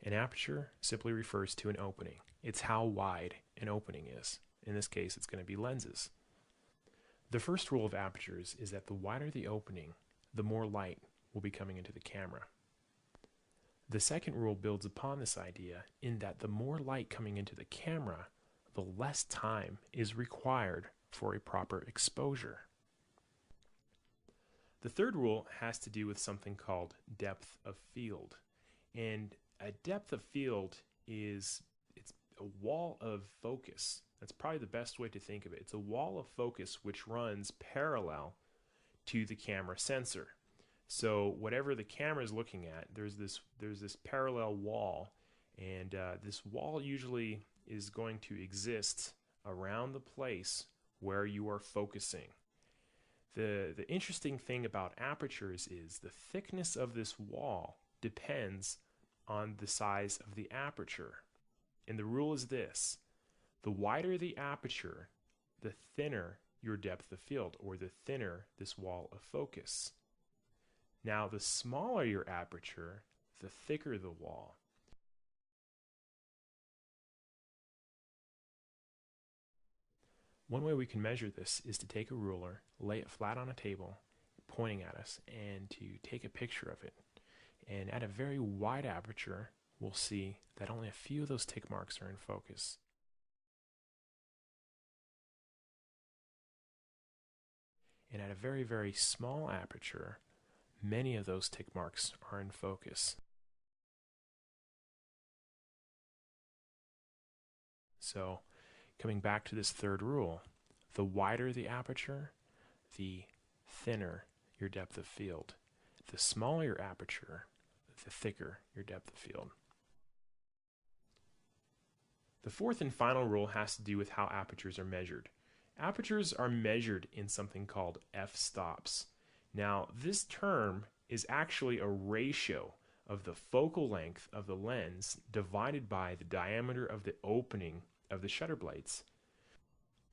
An aperture simply refers to an opening. It's how wide an opening is. In this case, it's going to be lenses. The first rule of apertures is that the wider the opening, the more light will be coming into the camera. The second rule builds upon this idea in that the more light coming into the camera, the less time is required for a proper exposure. The third rule has to do with something called depth of field. And a depth of field it's a wall of focus. That's probably the best way to think of it. It's a wall of focus which runs parallel to the camera sensor. So whatever the camera is looking at, there's this parallel wall, and this wall usually is going to exist around the place where you are focusing. The interesting thing about apertures is the thickness of this wall depends on the size of the aperture. And the rule is this: the wider the aperture, the thinner your depth of field, or the thinner this wall of focus. Now, the smaller your aperture, the thicker the wall. One way we can measure this is to take a ruler, lay it flat on a table, pointing at us, and to take a picture of it. And at a very wide aperture, we'll see that only a few of those tick marks are in focus. And at a very, very small aperture, many of those tick marks are in focus. So, coming back to this third rule, the wider the aperture, the thinner your depth of field. The smaller your aperture, the thicker your depth of field. The fourth and final rule has to do with how apertures are measured. Apertures are measured in something called f-stops. Now, this term is actually a ratio of the focal length of the lens divided by the diameter of the opening of the shutter blades.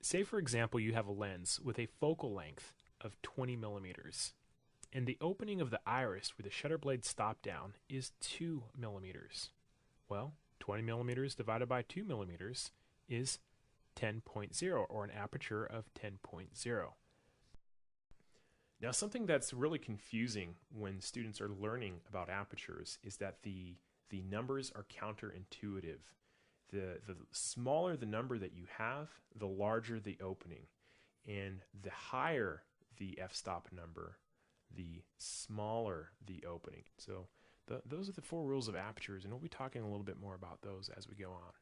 Say, for example, you have a lens with a focal length of 20 millimeters, and the opening of the iris where the shutter blades stop down is 2 millimeters. Well, 20 millimeters divided by 2 millimeters is 10.0, or an aperture of 10.0. Now, something that's really confusing when students are learning about apertures is that the numbers are counterintuitive. The smaller the number that you have, the larger the opening. And the higher the f-stop number, the smaller the opening. So those are the four rules of apertures, and we'll be talking a little bit more about those as we go on.